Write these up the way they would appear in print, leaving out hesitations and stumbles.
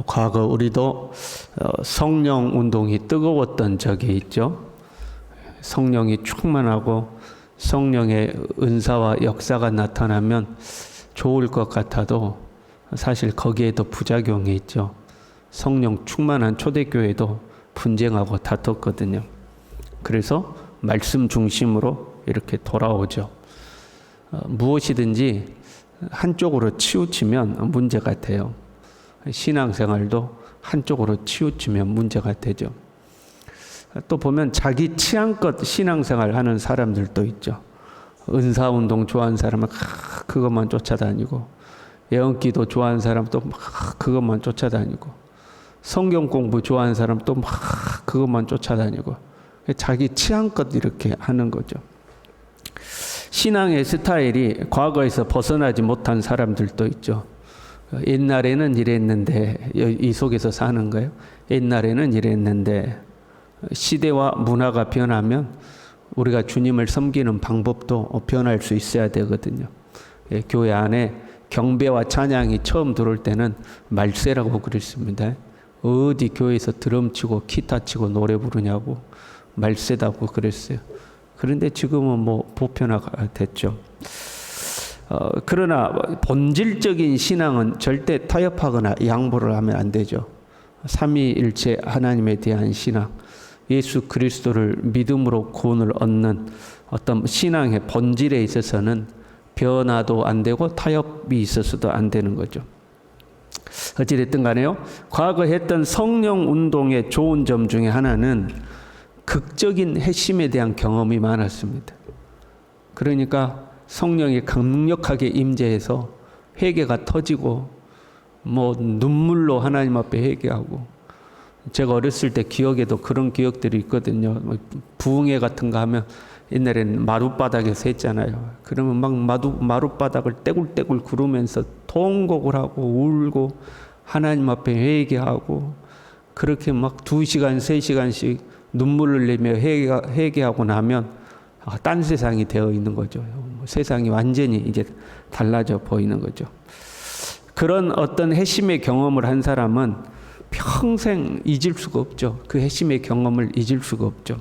과거 우리도 성령 운동이 뜨거웠던 적이 있죠. 성령이 충만하고 성령의 은사와 역사가 나타나면 좋을 것 같아도 사실 거기에도 부작용이 있죠. 성령 충만한 초대교회도 분쟁하고 다퉜거든요. 그래서 말씀 중심으로 이렇게 돌아오죠. 무엇이든지 한쪽으로 치우치면 문제가 돼요. 신앙생활도 한쪽으로 치우치면 문제가 되죠. 또 보면 자기 취향껏 신앙생활 하는 사람들도 있죠. 은사운동 좋아하는 사람은 그것만 쫓아다니고, 예언기도 좋아하는 사람도 그것만 쫓아다니고, 성경 공부 좋아하는 사람도 그것만 쫓아다니고, 자기 취향껏 이렇게 하는 거죠. 신앙의 스타일이 과거에서 벗어나지 못한 사람들도 있죠. 옛날에는 이랬는데, 이 속에서 사는 거예요. 옛날에는 이랬는데, 시대와 문화가 변하면 우리가 주님을 섬기는 방법도 변할 수 있어야 되거든요. 교회 안에 경배와 찬양이 처음 들어올 때는 말세라고 그랬습니다. 어디 교회에서 드럼 치고 기타 치고 노래 부르냐고 말세다고 그랬어요. 그런데 지금은 뭐 보편화가 됐죠. 그러나 본질적인 신앙은 절대 타협하거나 양보를 하면 안 되죠. 삼위일체 하나님에 대한 신앙, 예수 그리스도를 믿음으로 구원을 얻는 어떤 신앙의 본질에 있어서는 변화도 안 되고 타협이 있어서도 안 되는 거죠. 어찌됐든 간에요, 과거 했던 성령 운동의 좋은 점 중에 하나는 극적인 핵심에 대한 경험이 많았습니다. 그러니까 성령이 강력하게 임재해서 회개가 터지고 뭐 눈물로 하나님 앞에 회개하고, 제가 어렸을 때 기억에도 그런 기억들이 있거든요. 부흥회 같은 거 하면 옛날에는 마룻바닥에서 했잖아요. 그러면 막 마룻바닥을 떼굴떼굴 구르면서 통곡을 하고 울고 하나님 앞에 회개하고, 그렇게 막 2시간, 3시간씩 눈물을 흘리며 회개하고 나면 딴 세상이 되어 있는 거죠. 세상이 완전히 이제 달라져 보이는 거죠. 그런 어떤 핵심의 경험을 한 사람은 평생 잊을 수가 없죠. 그 핵심의 경험을 잊을 수가 없죠.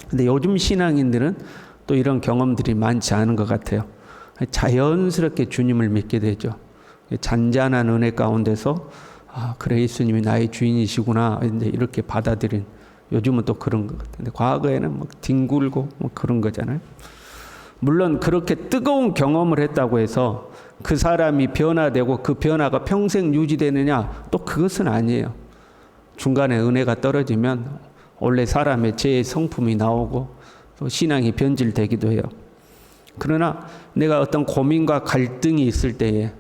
근데 요즘 신앙인들은 또 이런 경험들이 많지 않은 것 같아요. 자연스럽게 주님을 믿게 되죠. 잔잔한 은혜 가운데서 그래, 예수님이 나의 주인이시구나 이렇게 받아들인, 요즘은 또 그런 것 같은데 과거에는 막 뒹굴고 뭐 그런 거잖아요. 물론 그렇게 뜨거운 경험을 했다고 해서 그 사람이 변화되고 그 변화가 평생 유지되느냐, 또 그것은 아니에요. 중간에 은혜가 떨어지면 원래 사람의 죄의 성품이 나오고 또 신앙이 변질되기도 해요. 그러나 내가 어떤 고민과 갈등이 있을 때에,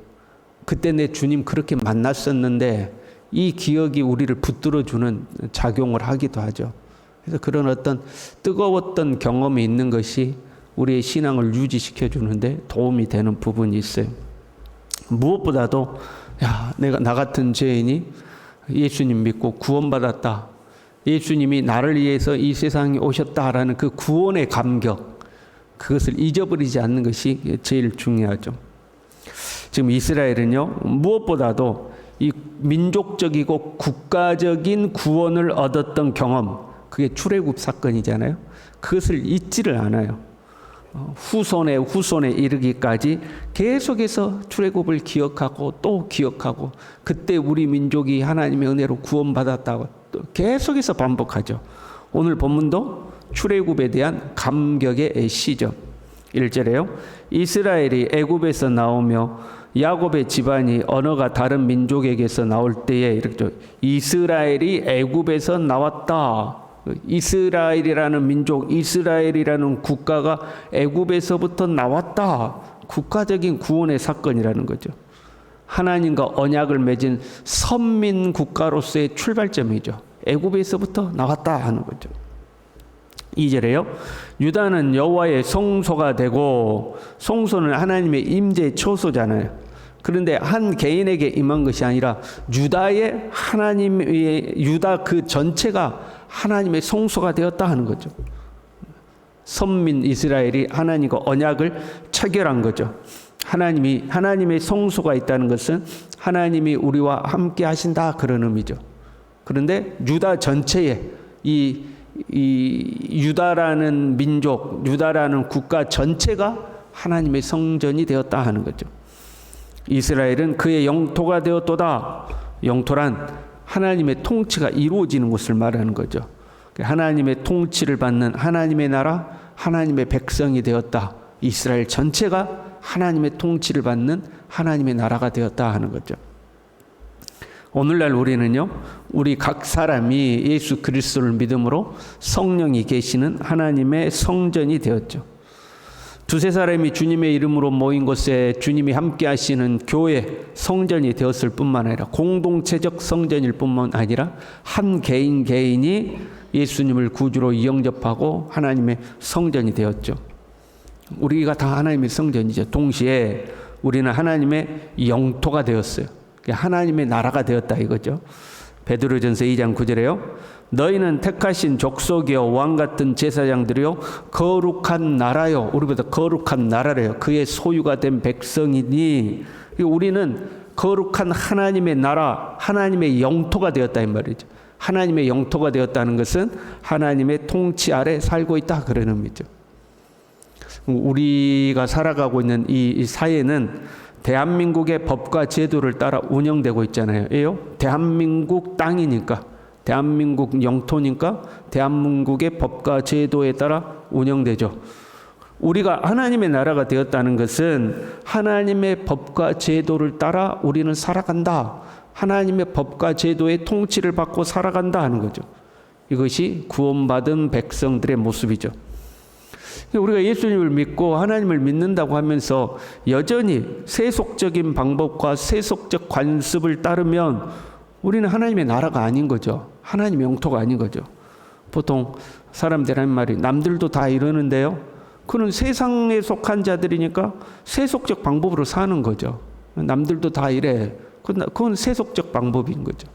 그때 내 주님 그렇게 만났었는데 이 기억이 우리를 붙들어주는 작용을 하기도 하죠. 그래서 그런 어떤 뜨거웠던 경험이 있는 것이 우리의 신앙을 유지시켜 주는데 도움이 되는 부분이 있어요. 무엇보다도 나 같은 죄인이 예수님 믿고 구원받았다, 예수님이 나를 위해서 이 세상에 오셨다라는 그 구원의 감격, 그것을 잊어버리지 않는 것이 제일 중요하죠. 지금 이스라엘은요, 무엇보다도 이 민족적이고 국가적인 구원을 얻었던 경험, 그게 출애굽 사건이잖아요. 그것을 잊지를 않아요. 후손에 이르기까지 계속해서 출애굽을 기억하고 또 기억하고, 그때 우리 민족이 하나님의 은혜로 구원받았다고 또 계속해서 반복하죠. 오늘 본문도 출애굽에 대한 감격의 시죠. 1절에요. 이스라엘이 애굽에서 나오며 야곱의 집안이 언어가 다른 민족에게서 나올 때에 이렇게, 이스라엘이 애굽에서 나왔다. 이스라엘이라는 민족, 이스라엘이라는 국가가 애굽에서부터 나왔다. 국가적인 구원의 사건이라는 거죠. 하나님과 언약을 맺은 선민 국가로서의 출발점이죠. 애굽에서부터 나왔다 하는 거죠. 2절에요. 유다는 여호와의 성소가 되고, 성소는 하나님의 임재 처소잖아요. 그런데 한 개인에게 임한 것이 아니라 유다의 하나님의, 유다 그 전체가 하나님의 성소가 되었다 하는 거죠. 선민 이스라엘이 하나님과 언약을 체결한 거죠. 하나님의 성소가 있다는 것은 하나님이 우리와 함께 하신다 그런 의미죠. 그런데 유다 전체에 이 유다라는 민족, 유다라는 국가 전체가 하나님의 성전이 되었다 하는 거죠. 이스라엘은 그의 영토가 되었도다. 영토란 하나님의 통치가 이루어지는 것을 말하는 거죠. 하나님의 통치를 받는 하나님의 나라, 하나님의 백성이 되었다. 이스라엘 전체가 하나님의 통치를 받는 하나님의 나라가 되었다 하는 거죠. 오늘날 우리는요, 우리 각 사람이 예수 그리스도를 믿음으로 성령이 계시는 하나님의 성전이 되었죠. 두세 사람이 주님의 이름으로 모인 곳에 주님이 함께 하시는 교회 성전이 되었을 뿐만 아니라 공동체적 성전일 뿐만 아니라 한 개인이 예수님을 구주로 영접하고 하나님의 성전이 되었죠. 우리가 다 하나님의 성전이죠. 동시에 우리는 하나님의 영토가 되었어요. 하나님의 나라가 되었다 이거죠. 베드로전서 2장 9절에요. 너희는 택하신 족속이요 왕같은 제사장들이요 거룩한 나라요. 우리보다 거룩한 나라래요. 그의 소유가 된 백성이니 우리는 거룩한 하나님의 나라, 하나님의 영토가 되었다 이 말이죠. 하나님의 영토가 되었다는 것은 하나님의 통치 아래 살고 있다 그런 의미죠. 우리가 살아가고 있는 이 사회는 대한민국의 법과 제도를 따라 운영되고 있잖아요. 대한민국 땅이니까, 대한민국 영토니까 대한민국의 법과 제도에 따라 운영되죠. 우리가 하나님의 나라가 되었다는 것은 하나님의 법과 제도를 따라 우리는 살아간다. 하나님의 법과 제도의 통치를 받고 살아간다 하는 거죠. 이것이 구원받은 백성들의 모습이죠. 우리가 예수님을 믿고 하나님을 믿는다고 하면서 여전히 세속적인 방법과 세속적 관습을 따르면 우리는 하나님의 나라가 아닌 거죠. 하나님의 영토가 아닌 거죠. 보통 사람들이 하는 말이 남들도 다 이러는데요. 그는 세상에 속한 자들이니까 세속적 방법으로 사는 거죠. 남들도 다 이래. 그건 세속적 방법인 거죠.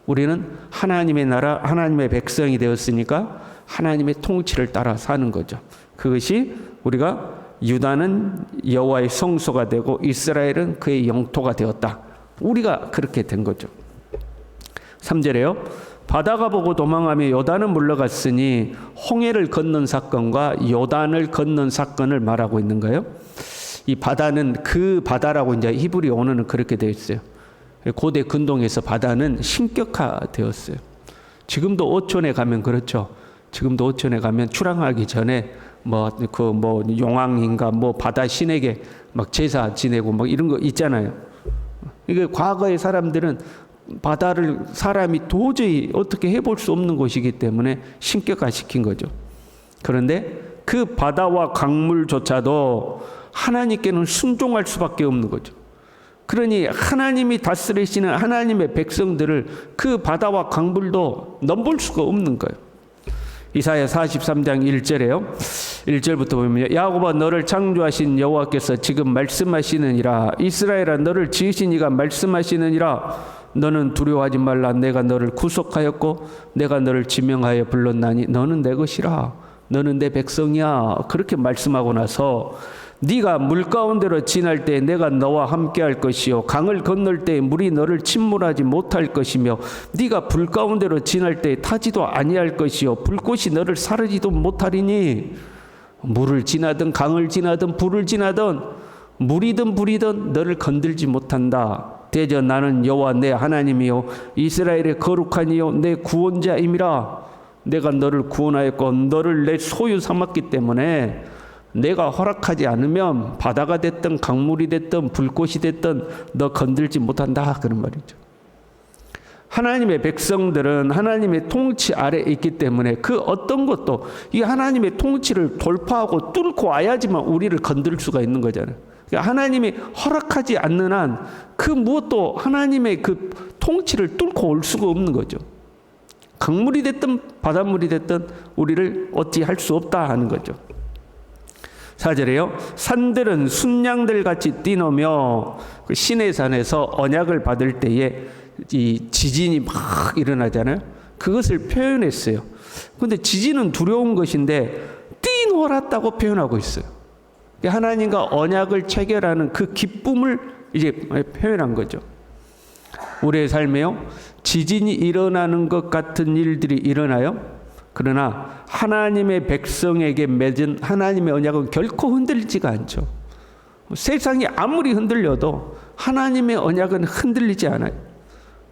우리는 하나님의 나라, 하나님의 백성이 되었으니까 하나님의 통치를 따라 사는 거죠. 그것이 우리가 유다는 여호와의 성소가 되고 이스라엘은 그의 영토가 되었다. 우리가 그렇게 된 거죠. 3절에요. 바다가 보고 도망하며 요단은 물러갔으니 홍해를 건넌 사건과 요단을 건넌 사건을 말하고 있는 거예요. 이 바다는 그 바다라고 이제 히브리 언어는 그렇게 되어 있어요. 고대 근동에서 바다는 신격화되었어요. 지금도 오천에 가면 그렇죠. 지금도 오천에 가면 출항하기 전에 용왕인가 바다 신에게 막 제사 지내고 막 이런 거 있잖아요. 이게 과거의 사람들은 바다를 사람이 도저히 어떻게 해볼 수 없는 곳이기 때문에 신격화시킨 거죠. 그런데 그 바다와 강물조차도 하나님께는 순종할 수밖에 없는 거죠. 그러니 하나님이 다스리시는 하나님의 백성들을 그 바다와 강물도 넘볼 수가 없는 거예요. 이사야 43장 1절에요. 1절부터 보면 야곱아 너를 창조하신 여호와께서 지금 말씀하시느니라. 이스라엘아 너를 지으신 이가 말씀하시느니라. 너는 두려워하지 말라. 내가 너를 구속하였고 내가 너를 지명하여 불렀나니 너는 내 것이라. 너는 내 백성이야. 그렇게 말씀하고 나서 네가 물 가운데로 지날 때 내가 너와 함께 할 것이요 강을 건널 때 물이 너를 침몰하지 못할 것이며 네가 불 가운데로 지날 때 타지도 아니할 것이요 불꽃이 너를 사르지도 못하리니 물을 지나든 강을 지나든 불을 지나든 물이든 불이든 너를 건들지 못한다. 대저 나는 여호와 내 하나님이요 이스라엘의 거룩한 이요 내 구원자임이라. 내가 너를 구원하였고 너를 내 소유 삼았기 때문에 내가 허락하지 않으면 바다가 됐든 강물이 됐든 불꽃이 됐든 너 건들지 못한다 그런 말이죠. 하나님의 백성들은 하나님의 통치 아래 있기 때문에 그 어떤 것도 이 하나님의 통치를 돌파하고 뚫고 와야지만 우리를 건들 수가 있는 거잖아요. 그러니까 하나님이 허락하지 않는 한 그 무엇도 하나님의 그 통치를 뚫고 올 수가 없는 거죠. 강물이 됐든 바닷물이 됐든 우리를 어찌 할 수 없다 하는 거죠. 4절에요. 산들은 순양들 같이 뛰노며 그 시내산에서 언약을 받을 때에 이 지진이 막 일어나잖아요. 그것을 표현했어요. 그런데 지진은 두려운 것인데 뛰놀았다고 표현하고 있어요. 하나님과 언약을 체결하는 그 기쁨을 이제 표현한 거죠. 우리의 삶에요, 지진이 일어나는 것 같은 일들이 일어나요. 그러나 하나님의 백성에게 맺은 하나님의 언약은 결코 흔들리지가 않죠. 세상이 아무리 흔들려도 하나님의 언약은 흔들리지 않아요.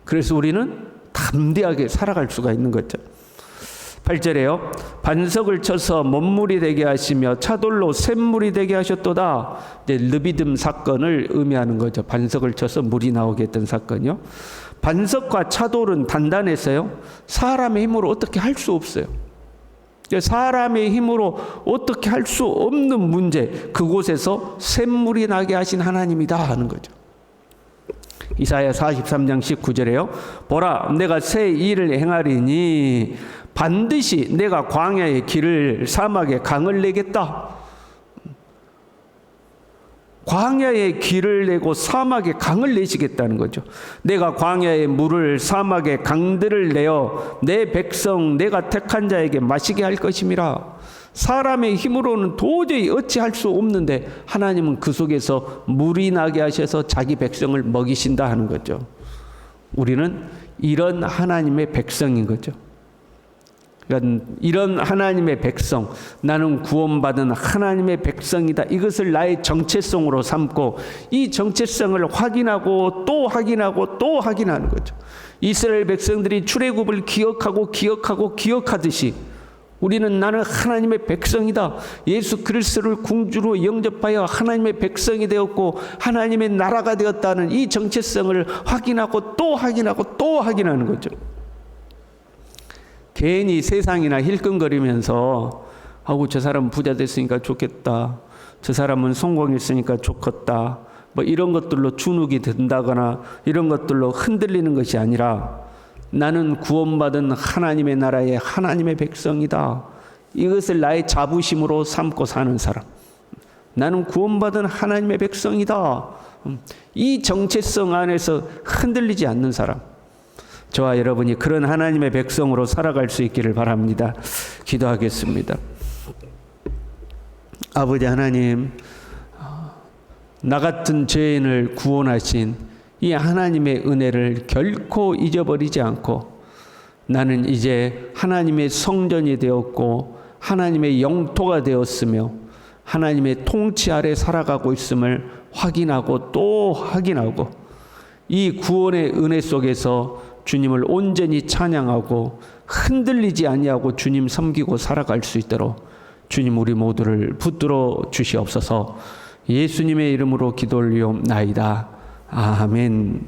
그래서 우리는 담대하게 살아갈 수가 있는 거죠. 8절에요. 반석을 쳐서 먼물이 되게 하시며 차돌로 샘물이 되게 하셨도다. 이제 르비딤 사건을 의미하는 거죠. 반석을 쳐서 물이 나오게 했던 사건이요. 반석과 차돌은 단단해서요, 사람의 힘으로 어떻게 할 수 없어요. 사람의 힘으로 어떻게 할 수 없는 문제, 그곳에서 샘물이 나게 하신 하나님이다 하는 거죠. 이사야 43장 19절에요. 보라, 내가 새 일을 행하리니 반드시 내가 광야의 길을 사막에 강을 내겠다. 광야의 길을 내고 사막에 강을 내시겠다는 거죠. 내가 광야의 물을 사막에 강들을 내어 내 백성 내가 택한 자에게 마시게 할 것임이라. 사람의 힘으로는 도저히 어찌할 수 없는데 하나님은 그 속에서 물이 나게 하셔서 자기 백성을 먹이신다 하는 거죠. 우리는 이런 하나님의 백성인 거죠. 그러니까 이런 하나님의 백성, 나는 구원받은 하나님의 백성이다, 이것을 나의 정체성으로 삼고 이 정체성을 확인하고 또 확인하고 또 확인하는 거죠. 이스라엘 백성들이 출애굽을 기억하듯이 우리는 나는 하나님의 백성이다, 예수 그리스도를 궁주로 영접하여 하나님의 백성이 되었고 하나님의 나라가 되었다는 이 정체성을 확인하고 또 확인하고 또 확인하는 거죠. 괜히 세상이나 힐끔거리면서 아우 저 사람은 부자 됐으니까 좋겠다, 저 사람은 성공했으니까 좋겠다, 뭐 이런 것들로 주눅이 든다거나 이런 것들로 흔들리는 것이 아니라 나는 구원받은 하나님의 나라의 하나님의 백성이다, 이것을 나의 자부심으로 삼고 사는 사람, 나는 구원받은 하나님의 백성이다, 이 정체성 안에서 흔들리지 않는 사람, 저와 여러분이 그런 하나님의 백성으로 살아갈 수 있기를 바랍니다. 기도하겠습니다. 아버지 하나님, 나 같은 죄인을 구원하신 이 하나님의 은혜를 결코 잊어버리지 않고 나는 이제 하나님의 성전이 되었고 하나님의 영토가 되었으며 하나님의 통치 아래 살아가고 있음을 확인하고 또 확인하고 이 구원의 은혜 속에서 주님을 온전히 찬양하고 흔들리지 아니하고 주님 섬기고 살아갈 수 있도록 주님 우리 모두를 붙들어 주시옵소서. 예수님의 이름으로 기도 올리옵나이다. 아멘.